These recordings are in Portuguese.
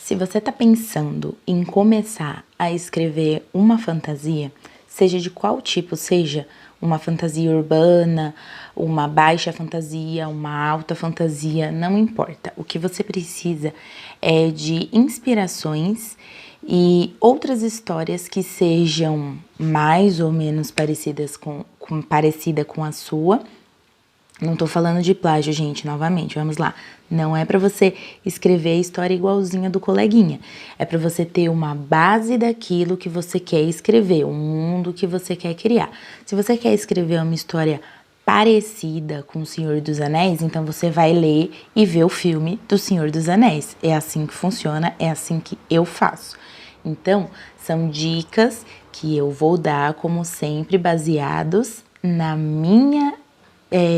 Se você está pensando em começar a escrever uma fantasia, seja de qual tipo seja, uma fantasia urbana, uma baixa fantasia, uma alta fantasia, não importa. O que você precisa é de inspirações e outras histórias que sejam mais ou menos parecidas parecida com a sua. Não tô falando de plágio, gente, novamente, vamos lá. Não é pra você escrever a história igualzinha do coleguinha. É pra você ter uma base daquilo que você quer escrever, um mundo que você quer criar. Se você quer escrever uma história parecida com O Senhor dos Anéis, então você vai ler e ver o filme do Senhor dos Anéis. É assim que funciona, é assim que eu faço. Então, são dicas que eu vou dar, como sempre, baseados na minha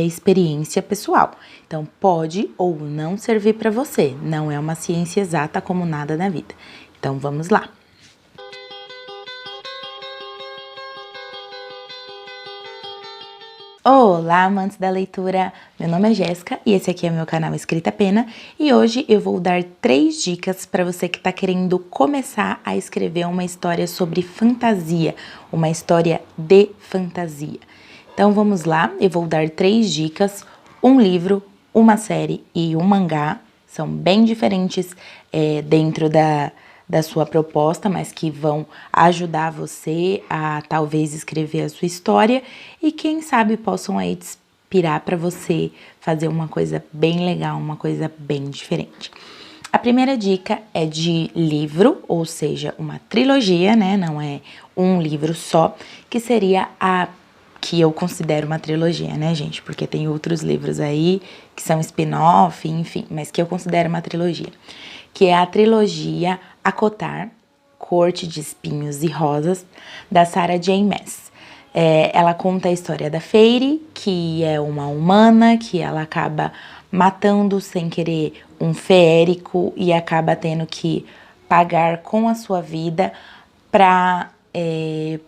experiência pessoal. Então, pode ou não servir para você. Não é uma ciência exata como nada na vida. Então, vamos lá. Olá, amantes da leitura! Meu nome é Jéssica e esse aqui é meu canal Escrita Pena e hoje eu vou dar 3 dicas para você que está querendo começar a escrever uma história sobre fantasia, uma história de fantasia. Então vamos lá, eu vou dar 3 dicas, um livro, uma série e um mangá, são bem diferentes dentro da sua proposta, mas que vão ajudar você a talvez escrever a sua história e quem sabe possam aí te inspirar para você fazer uma coisa bem legal, uma coisa bem diferente. A primeira dica é de livro, ou seja, uma trilogia, né? Não é um livro só, que seria que eu considero uma trilogia, né, gente? Porque tem outros livros aí que são spin-off, enfim, mas que eu considero uma trilogia. Que é a trilogia Acotar, Corte de Espinhos e Rosas, da Sarah J. Maas. Ela conta a história da Fairy, que é uma humana, que ela acaba matando sem querer um feérico e acaba tendo que pagar com a sua vida para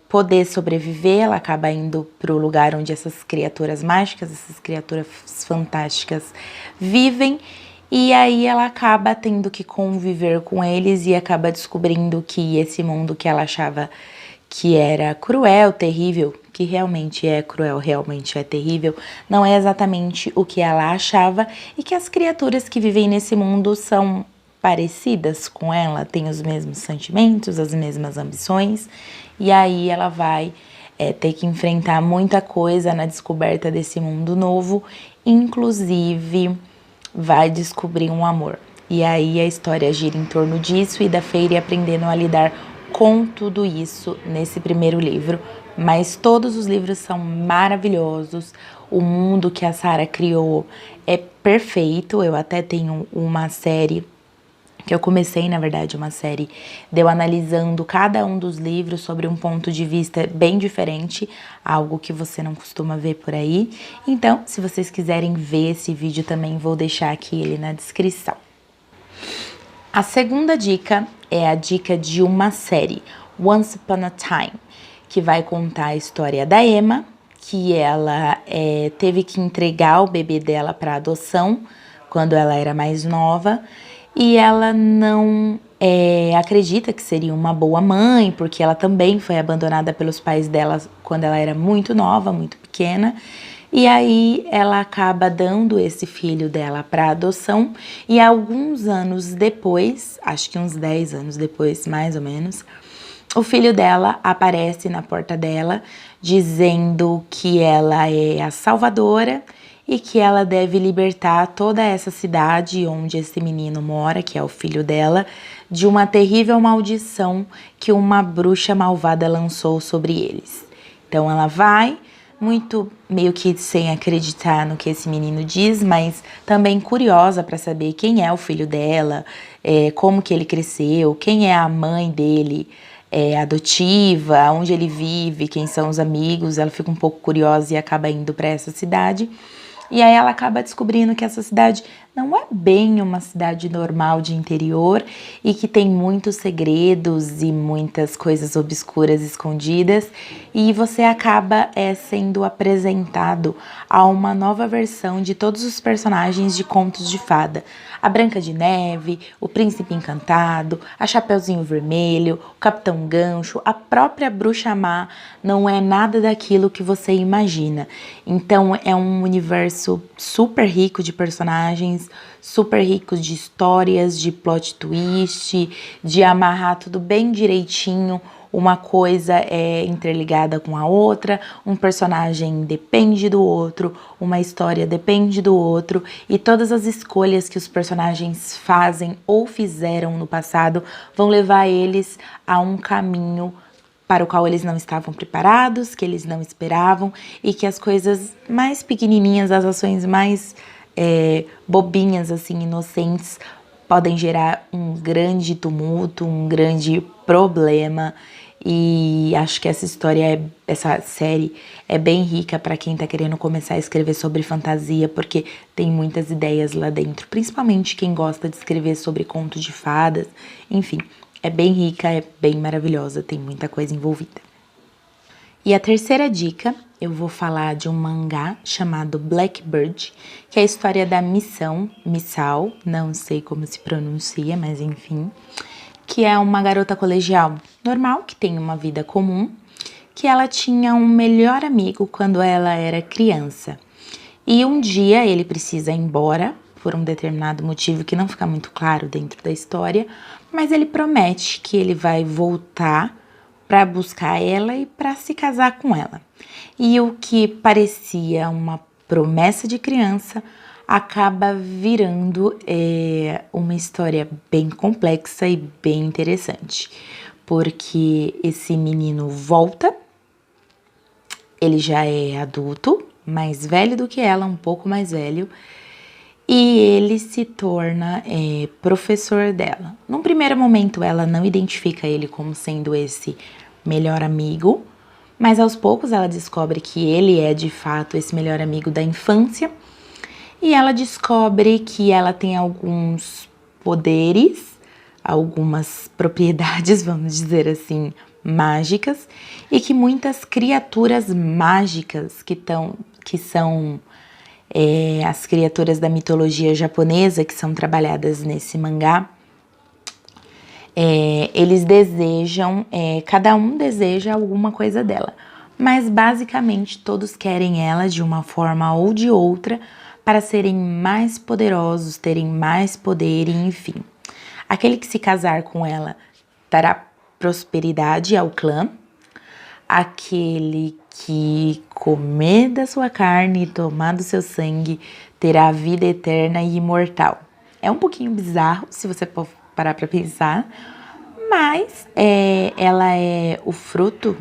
poder sobreviver. Ela acaba indo para o lugar onde essas criaturas mágicas, essas criaturas fantásticas vivem, e aí ela acaba tendo que conviver com eles e acaba descobrindo que esse mundo que ela achava que era cruel, terrível, que realmente é cruel, realmente é terrível, não é exatamente o que ela achava, e que as criaturas que vivem nesse mundo são parecidas com ela, têm os mesmos sentimentos, as mesmas ambições, e aí ela vai ter que enfrentar muita coisa na descoberta desse mundo novo, inclusive vai descobrir um amor. E aí a história gira em torno disso e da Fairy aprendendo a lidar com tudo isso nesse primeiro livro, mas todos os livros são maravilhosos. O mundo que a Sarah criou é perfeito. Eu até tenho uma série que eu comecei, na verdade, uma série de eu analisando cada um dos livros sobre um ponto de vista bem diferente, algo que você não costuma ver por aí. Então, se vocês quiserem ver esse vídeo também, vou deixar aqui ele na descrição. A segunda dica é a dica de uma série, Once Upon a Time, que vai contar a história da Emma, que ela teve que entregar o bebê dela para adoção quando ela era mais nova, e ela não acredita que seria uma boa mãe, porque ela também foi abandonada pelos pais dela quando ela era muito nova, muito pequena. E aí ela acaba dando esse filho dela para adoção e alguns anos depois, acho que uns 10 anos depois, mais ou menos, o filho dela aparece na porta dela dizendo que ela é a salvadora e que ela deve libertar toda essa cidade onde esse menino mora, que é o filho dela, de uma terrível maldição que uma bruxa malvada lançou sobre eles. Então ela vai, muito meio que sem acreditar no que esse menino diz, mas também curiosa para saber quem é o filho dela, como que ele cresceu, quem é a mãe dele, adotiva, onde ele vive, quem são os amigos. Ela fica um pouco curiosa e acaba indo para essa cidade. E aí ela acaba descobrindo que essa cidade não é bem uma cidade normal de interior e que tem muitos segredos e muitas coisas obscuras escondidas, e você acaba sendo apresentado a uma nova versão de todos os personagens de contos de fada. A Branca de Neve, o Príncipe Encantado, a Chapeuzinho Vermelho, o Capitão Gancho, a própria Bruxa Má não é nada daquilo que você imagina. Então é um universo super rico de personagens, super rico de histórias, de plot twist, de amarrar tudo bem direitinho. Uma coisa é interligada com a outra, um personagem depende do outro, uma história depende do outro, e todas as escolhas que os personagens fazem ou fizeram no passado vão levar eles a um caminho para o qual eles não estavam preparados, que eles não esperavam, e que as coisas mais pequenininhas, as ações mais bobinhas, assim, inocentes, podem gerar um grande tumulto, um grande problema. E acho que essa série é bem rica para quem tá querendo começar a escrever sobre fantasia, porque tem muitas ideias lá dentro, principalmente quem gosta de escrever sobre contos de fadas. Enfim, é bem rica, é bem maravilhosa, tem muita coisa envolvida. E a terceira dica, eu vou falar de um mangá chamado Blackbird, que é a história da Misao, não sei como se pronuncia, mas enfim, que é uma garota colegial normal, que tem uma vida comum, que ela tinha um melhor amigo quando ela era criança. E um dia ele precisa ir embora, por um determinado motivo que não fica muito claro dentro da história, mas ele promete que ele vai voltar para buscar ela e para se casar com ela. E o que parecia uma promessa de criança acaba virando uma história bem complexa e bem interessante, porque esse menino volta, ele já é adulto, mais velho do que ela, um pouco mais velho, e ele se torna professor dela. Num primeiro momento, ela não identifica ele como sendo esse melhor amigo, mas aos poucos ela descobre que ele é de fato esse melhor amigo da infância, e ela descobre que ela tem alguns poderes, algumas propriedades, vamos dizer assim, mágicas, e que muitas criaturas mágicas que são as criaturas da mitologia japonesa, que são trabalhadas nesse mangá, eles desejam, cada um deseja alguma coisa dela, mas basicamente todos querem ela de uma forma ou de outra para serem mais poderosos, terem mais poder, e enfim. Aquele que se casar com ela dará prosperidade ao clã, aquele que comer da sua carne e tomar do seu sangue terá vida eterna e imortal. É um pouquinho bizarro, se você for parar para pensar, mas ela é o fruto,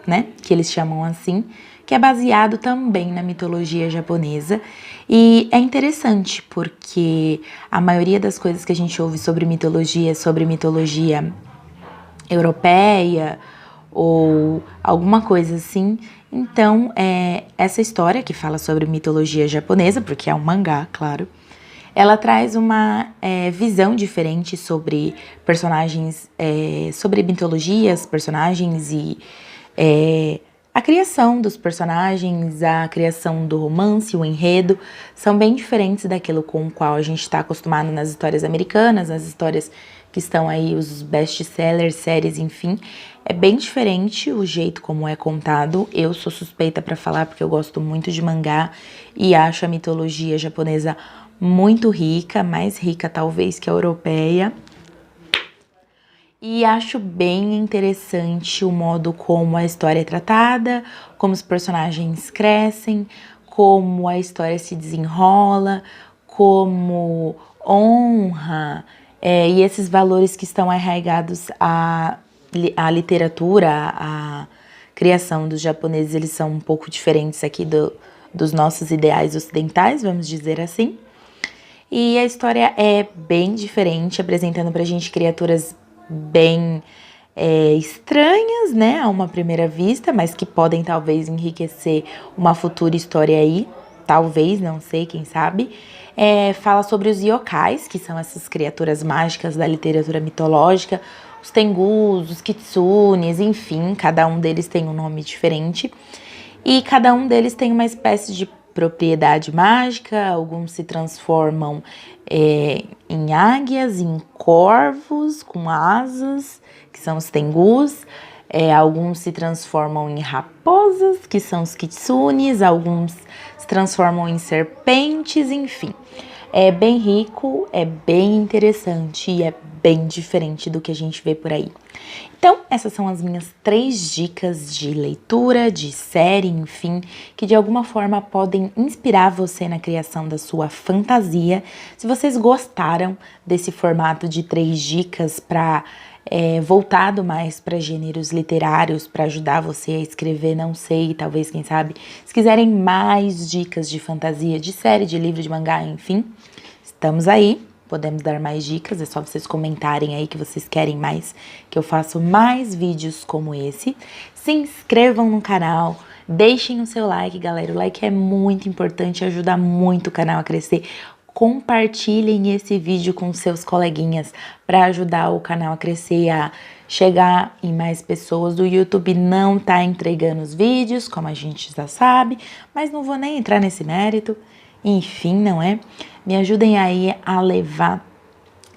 né, que eles chamam assim, que é baseado também na mitologia japonesa. E é interessante porque a maioria das coisas que a gente ouve sobre mitologia europeia ou alguma coisa assim. Então, essa história que fala sobre mitologia japonesa, porque é um mangá, claro, ela traz uma visão diferente sobre personagens, sobre mitologias, personagens e a criação dos personagens, a criação do romance, o enredo, são bem diferentes daquilo com o qual a gente está acostumado nas histórias americanas, nas histórias que estão aí, os best-sellers, séries, enfim. É bem diferente o jeito como é contado. Eu sou suspeita para falar porque eu gosto muito de mangá e acho a mitologia japonesa muito rica, mais rica talvez que a europeia. E acho bem interessante o modo como a história é tratada, como os personagens crescem, como a história se desenrola, como honra e esses valores que estão arraigados à literatura, à criação dos japoneses, eles são um pouco diferentes aqui dos nossos ideais ocidentais, vamos dizer assim. E a história é bem diferente, apresentando pra gente criaturas bem estranhas, né, a uma primeira vista, mas que podem talvez enriquecer uma futura história aí, talvez, não sei, quem sabe. Fala sobre os yokais, que são essas criaturas mágicas da literatura mitológica, os tengus, os kitsunes, enfim, cada um deles tem um nome diferente. E cada um deles tem uma espécie de propriedade mágica, alguns se transformam em águias, em corvos com asas, que são os tengus. Alguns se transformam em raposas, que são os kitsunes, alguns se transformam em serpentes, enfim. É bem rico, é bem interessante e é bem diferente do que a gente vê por aí. Então, essas são as minhas 3 dicas de leitura, de série, enfim, que de alguma forma podem inspirar você na criação da sua fantasia. Se vocês gostaram desse formato de 3 dicas para voltado mais para gêneros literários, para ajudar você a escrever, não sei, talvez, quem sabe, se quiserem mais dicas de fantasia, de série, de livro, de mangá, enfim, estamos aí. Podemos dar mais dicas, é só vocês comentarem aí que vocês querem mais, que eu faço mais vídeos como esse. Se inscrevam no canal, deixem o seu like, galera. O like é muito importante, ajuda muito o canal a crescer. Compartilhem esse vídeo com seus coleguinhas para ajudar o canal a crescer, a chegar em mais pessoas. O YouTube não tá entregando os vídeos, como a gente já sabe, mas não vou nem entrar nesse mérito. Enfim, não é? Me ajudem aí a levar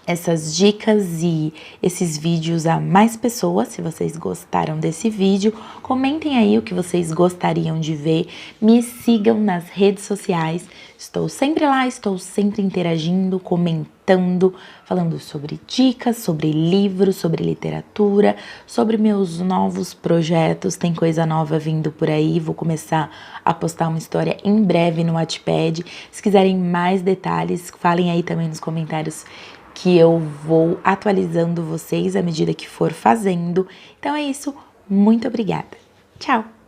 essas dicas e esses vídeos a mais pessoas. Se vocês gostaram desse vídeo, comentem aí o que vocês gostariam de ver. Me sigam nas redes sociais. Estou sempre lá, estou sempre interagindo, comentando, falando sobre dicas, sobre livros, sobre literatura, sobre meus novos projetos. Tem coisa nova vindo por aí. Vou começar a postar uma história em breve no Wattpad. Se quiserem mais detalhes, falem aí também nos comentários que eu vou atualizando vocês à medida que for fazendo. Então é isso, muito obrigada. Tchau!